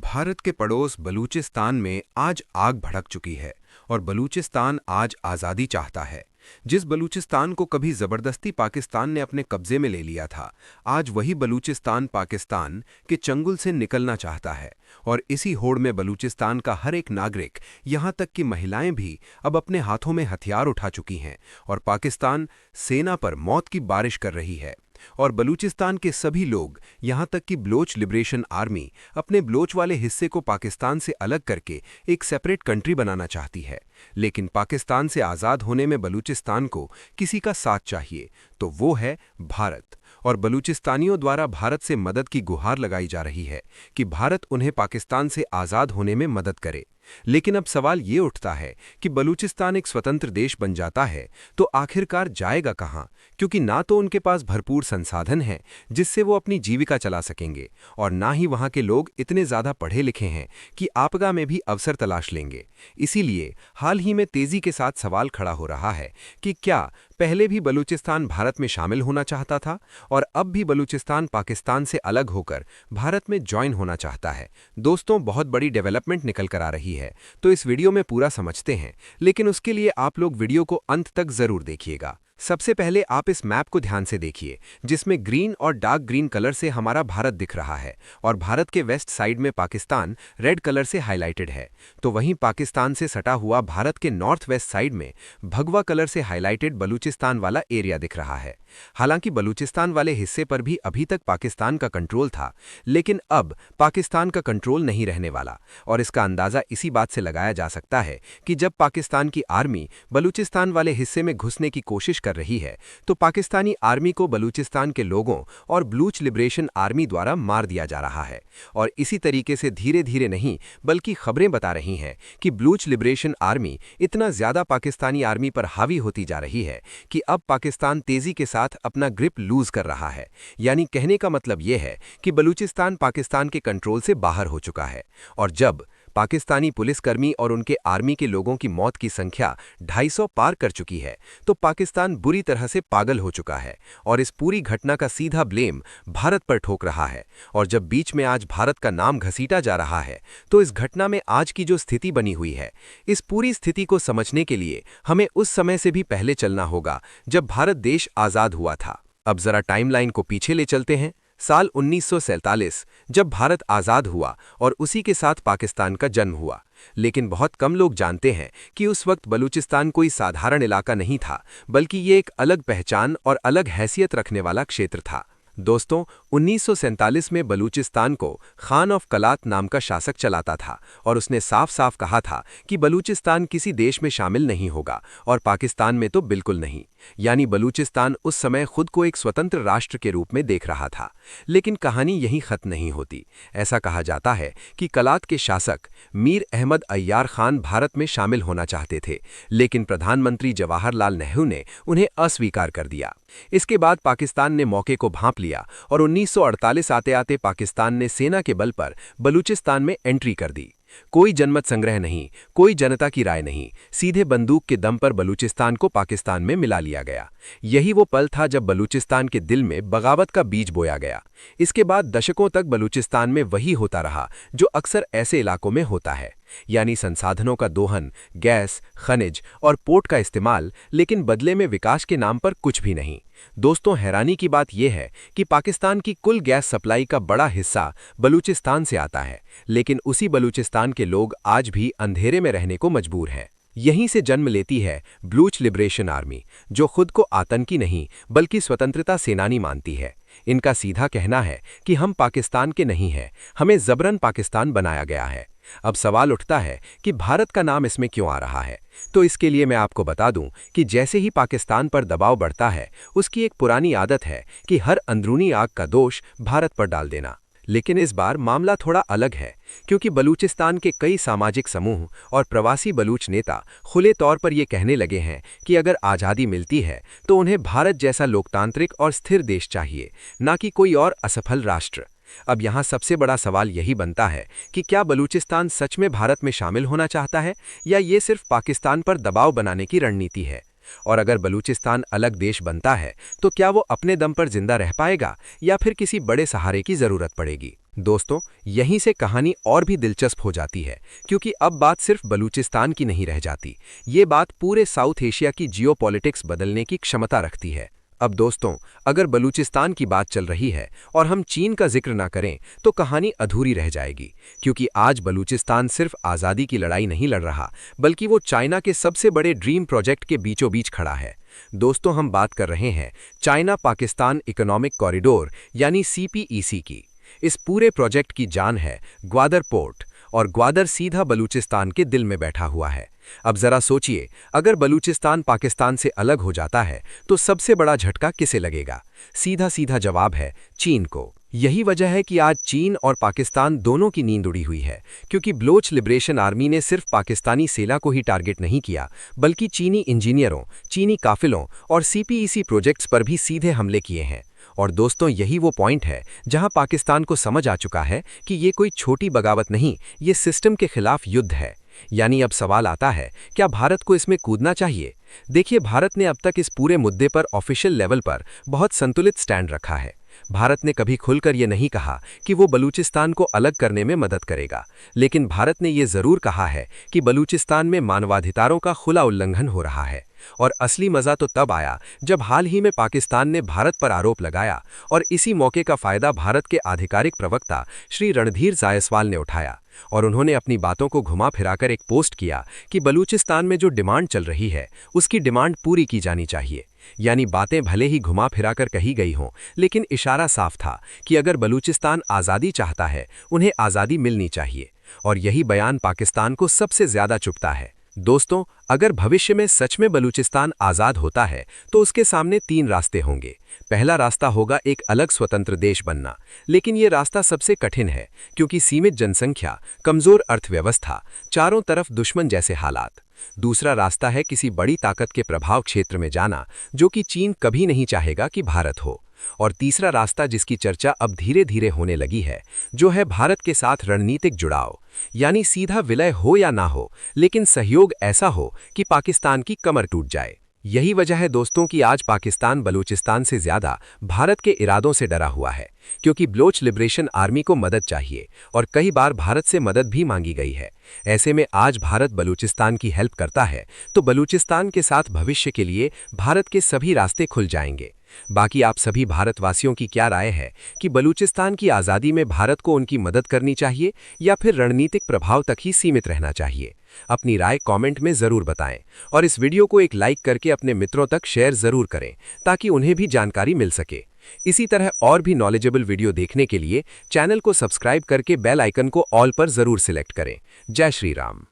भारत के पड़ोस बलूचिस्तान में आज आग भड़क चुकी है और बलूचिस्तान आज आज़ादी चाहता है। जिस बलूचिस्तान को कभी ज़बरदस्ती पाकिस्तान ने अपने कब्जे में ले लिया था, आज वही बलूचिस्तान पाकिस्तान के चंगुल से निकलना चाहता है। और इसी होड़ में बलूचिस्तान का हर एक नागरिक, यहाँ तक कि महिलाएं भी अब अपने हाथों में हथियार उठा चुकी हैं और पाकिस्तान सेना पर मौत की बारिश कर रही है। और बलूचिस्तान के सभी लोग, यहाँ तक कि बलोच लिबरेशन आर्मी, अपने बलोच वाले हिस्से को पाकिस्तान से अलग करके एक सेपरेट कंट्री बनाना चाहती है। लेकिन पाकिस्तान से आज़ाद होने में बलूचिस्तान को किसी का साथ चाहिए, तो वो है भारत। और बलूचिस्तानियों द्वारा भारत से मदद की गुहार लगाई जा रही है कि भारत उन्हें पाकिस्तान से आज़ाद होने में मदद करे। लेकिन अब सवाल ये उठता है कि बलूचिस्तान एक स्वतंत्र देश बन जाता है तो आखिरकार जाएगा कहाँ, क्योंकि ना तो उनके पास भरपूर संसाधन हैं जिससे वो अपनी जीविका चला सकेंगे, और ना ही वहाँ के लोग इतने ज़्यादा पढ़े लिखे हैं कि आपदा में भी अवसर तलाश लेंगे। इसीलिए हाल ही में तेज़ी के साथ सवाल खड़ा हो रहा है कि क्या पहले भी बलूचिस्तान भारत में शामिल होना चाहता था और अब भी बलूचिस्तान पाकिस्तान से अलग होकर भारत में ज्वाइन होना चाहता है। दोस्तों, बहुत बड़ी डेवलपमेंट निकल कर आ रही है, तो इस वीडियो में पूरा समझते हैं, लेकिन उसके लिए आप लोग वीडियो को अंत तक जरूर देखिएगा। सबसे पहले आप इस मैप को ध्यान से देखिए, जिसमें ग्रीन और डार्क ग्रीन कलर से हमारा भारत दिख रहा है और भारत के वेस्ट साइड में पाकिस्तान रेड कलर से हाईलाइटेड है। तो वहीं पाकिस्तान से सटा हुआ भारत के नॉर्थ वेस्ट साइड में भगवा कलर से हाईलाइटेड बलूचिस्तान वाला एरिया दिख रहा है। हालांकि बलूचिस्तान वाले हिस्से पर भी अभी तक पाकिस्तान का कंट्रोल था, लेकिन अब पाकिस्तान का कंट्रोल नहीं रहने वाला। और इसका अंदाजा इसी बात से लगाया जा सकता है कि जब पाकिस्तान की आर्मी बलूचिस्तान वाले हिस्से में घुसने की कोशिश कर रही है, तो पाकिस्तानी आर्मी को बलूचिस्तान के लोगों और बलूच लिबरेशन आर्मी द्वारा मार दिया जा रहा है। और इसी तरीके से धीरे धीरे नहीं, बल्कि खबरें बता रही हैं कि बलूच लिबरेशन आर्मी इतना ज्यादा पाकिस्तानी आर्मी पर हावी होती जा रही है कि अब पाकिस्तान तेजी के साथ अपना ग्रिप लूज कर रहा है। यानी कहने का मतलब यह है कि बलूचिस्तान पाकिस्तान के कंट्रोल से बाहर हो चुका है। और जब पाकिस्तानी पुलिसकर्मी और उनके आर्मी के लोगों की मौत की संख्या 250 पार कर चुकी है, तो पाकिस्तान बुरी तरह से पागल हो चुका है और इस पूरी घटना का सीधा ब्लेम भारत पर ठोक रहा है। और जब बीच में आज भारत का नाम घसीटा जा रहा है, तो इस घटना में आज की जो स्थिति बनी हुई है, इस पूरी स्थिति को समझने के लिए हमें उस समय से भी पहले चलना होगा जब भारत देश आज़ाद हुआ था। अब जरा टाइमलाइन को पीछे ले चलते हैं, साल 1947, जब भारत आज़ाद हुआ और उसी के साथ पाकिस्तान का जन्म हुआ। लेकिन बहुत कम लोग जानते हैं कि उस वक्त बलूचिस्तान कोई साधारण इलाका नहीं था, बल्कि ये एक अलग पहचान और अलग हैसियत रखने वाला क्षेत्र था। दोस्तों, 1947 में बलूचिस्तान को खान ऑफ कलात नाम का शासक चलाता था और उसने साफ साफ कहा था कि बलूचिस्तान किसी देश में शामिल नहीं होगा और पाकिस्तान में तो बिल्कुल नहीं। यानी बलूचिस्तान उस समय खुद को एक स्वतंत्र राष्ट्र के रूप में देख रहा था। लेकिन कहानी यहीं खत्म नहीं होती। ऐसा कहा जाता है कि कलात के शासक मीर अहमद अय्यार खान भारत में शामिल होना चाहते थे, लेकिन प्रधानमंत्री जवाहरलाल नेहरू ने उन्हें अस्वीकार कर दिया। इसके बाद पाकिस्तान ने मौके को भांप लिया और 1948 आते आते पाकिस्तान ने सेना के बल पर बलूचिस्तान में एंट्री कर दी। कोई जनमत संग्रह नहीं, कोई जनता की राय नहीं, सीधे बंदूक के दम पर बलूचिस्तान को पाकिस्तान में मिला लिया गया। यही वो पल था जब बलूचिस्तान के दिल में बगावत का बीज बोया गया। इसके बाद दशकों तक बलूचिस्तान में वही होता रहा जो अक्सर ऐसे इलाकों में होता है, यानी संसाधनों का दोहन, गैस, खनिज और पोर्ट का इस्तेमाल, लेकिन बदले में विकास के नाम पर कुछ भी नहीं। दोस्तों, हैरानी की बात यह है कि पाकिस्तान की कुल गैस सप्लाई का बड़ा हिस्सा बलूचिस्तान से आता है, लेकिन उसी बलूचिस्तान के लोग आज भी अंधेरे में रहने को मजबूर हैं। यहीं से जन्म लेती है बलूच लिबरेशन आर्मी, जो खुद को आतंकी नहीं बल्कि स्वतंत्रता सेनानी मानती है। इनका सीधा कहना है कि हम पाकिस्तान के नहीं हैं, हमें जबरन पाकिस्तान बनाया गया है। अब सवाल उठता है कि भारत का नाम इसमें क्यों आ रहा है। तो इसके लिए मैं आपको बता दूं कि जैसे ही पाकिस्तान पर दबाव बढ़ता है, उसकी एक पुरानी आदत है कि हर अंदरूनी आग का दोष भारत पर डाल देना। लेकिन इस बार मामला थोड़ा अलग है, क्योंकि बलूचिस्तान के कई सामाजिक समूह और प्रवासी बलूच नेता खुले तौर पर ये कहने लगे हैं कि अगर आज़ादी मिलती है तो उन्हें भारत जैसा लोकतांत्रिक और स्थिर देश चाहिए, ना कि कोई और असफल राष्ट्र। अब यहाँ सबसे बड़ा सवाल यही बनता है कि क्या बलूचिस्तान सच में भारत में शामिल होना चाहता है या ये सिर्फ पाकिस्तान पर दबाव बनाने की रणनीति है। और अगर बलूचिस्तान अलग देश बनता है तो क्या वो अपने दम पर जिंदा रह पाएगा या फिर किसी बड़े सहारे की जरूरत पड़ेगी। दोस्तों, यहीं से कहानी और भी दिलचस्प हो जाती है, क्योंकि अब बात सिर्फ बलूचिस्तान की नहीं रह जाती। ये बात पूरे साउथ एशिया की जियोपॉलिटिक्स बदलने की क्षमता रखती है। अब दोस्तों, अगर बलूचिस्तान की बात चल रही है और हम चीन का जिक्र ना करें तो कहानी अधूरी रह जाएगी, क्योंकि आज बलूचिस्तान सिर्फ आज़ादी की लड़ाई नहीं लड़ रहा, बल्कि वो चाइना के सबसे बड़े ड्रीम प्रोजेक्ट के बीचों बीच खड़ा है। दोस्तों, हम बात कर रहे हैं चाइना पाकिस्तान इकोनॉमिक कॉरिडोर यानी CPEC की। इस पूरे प्रोजेक्ट की जान है ग्वादर पोर्ट, और ग्वादर सीधा बलूचिस्तान के दिल में बैठा हुआ है। अब जरा सोचिए, अगर बलूचिस्तान पाकिस्तान से अलग हो जाता है तो सबसे बड़ा झटका किसे लगेगा? सीधा सीधा जवाब है चीन को। यही वजह है कि आज चीन और पाकिस्तान दोनों की नींद उड़ी हुई है, क्योंकि बलोच लिबरेशन आर्मी ने सिर्फ पाकिस्तानी सेना को ही टारगेट नहीं किया, बल्कि चीनी इंजीनियरों, चीनी काफिलों और CPEC प्रोजेक्ट्स पर भी सीधे हमले किए हैं। और दोस्तों, यही वो पॉइंट है जहां पाकिस्तान को समझ आ चुका है कि ये कोई छोटी बगावत नहीं, ये सिस्टम के खिलाफ युद्ध है। यानी अब सवाल आता है, क्या भारत को इसमें कूदना चाहिए? देखिए, भारत ने अब तक इस पूरे मुद्दे पर ऑफिशियल लेवल पर बहुत संतुलित स्टैंड रखा है। भारत ने कभी खुलकर ये नहीं कहा कि वो बलूचिस्तान को अलग करने में मदद करेगा, लेकिन भारत ने ये जरूर कहा है कि बलूचिस्तान में मानवाधिकारों का खुला उल्लंघन हो रहा है। और असली मजा तो तब आया जब हाल ही में पाकिस्तान ने भारत पर आरोप लगाया और इसी मौके का फायदा भारत के आधिकारिक प्रवक्ता श्री रणधीर जायसवाल ने उठाया, और उन्होंने अपनी बातों को घुमा फिराकर एक पोस्ट किया कि बलूचिस्तान में जो डिमांड चल रही है उसकी डिमांड पूरी की जानी चाहिए। यानी बातें भले ही घुमा फिराकर कही गई हों, लेकिन इशारा साफ था कि अगर बलूचिस्तान आज़ादी चाहता है, उन्हें आज़ादी मिलनी चाहिए। और यही बयान पाकिस्तान को सबसे ज्यादा चुभता है। दोस्तों, अगर भविष्य में सच में बलूचिस्तान आज़ाद होता है तो उसके सामने 3 रास्ते होंगे। पहला रास्ता होगा एक अलग स्वतंत्र देश बनना, लेकिन ये रास्ता सबसे कठिन है, क्योंकि सीमित जनसंख्या, कमजोर अर्थव्यवस्था, चारों तरफ दुश्मन जैसे हालात। दूसरा रास्ता है किसी बड़ी ताकत के प्रभाव क्षेत्र में जाना, जो कि चीन कभी नहीं चाहेगा कि भारत हो। और तीसरा रास्ता, जिसकी चर्चा अब धीरे धीरे होने लगी है, जो है भारत के साथ रणनीतिक जुड़ाव। यानी सीधा विलय हो या ना हो, लेकिन सहयोग ऐसा हो कि पाकिस्तान की कमर टूट जाए। यही वजह है दोस्तों कि आज पाकिस्तान बलूचिस्तान से ज्यादा भारत के इरादों से डरा हुआ है, क्योंकि बलोच लिबरेशन आर्मी को मदद चाहिए और कई बार भारत से मदद भी मांगी गई है। ऐसे में आज भारत बलूचिस्तान की हेल्प करता है तो बलूचिस्तान के साथ भविष्य के लिए भारत के सभी रास्ते खुल जाएंगे। बाकी आप सभी भारतवासियों की क्या राय है कि बलूचिस्तान की आज़ादी में भारत को उनकी मदद करनी चाहिए या फिर रणनीतिक प्रभाव तक ही सीमित रहना चाहिए? अपनी राय कमेंट में ज़रूर बताएं, और इस वीडियो को एक लाइक करके अपने मित्रों तक शेयर ज़रूर करें ताकि उन्हें भी जानकारी मिल सके। इसी तरह और भी नॉलेजेबल वीडियो देखने के लिए चैनल को सब्सक्राइब करके बेल आइकन को ऑल पर ज़रूर सिलेक्ट करें। जय श्री राम।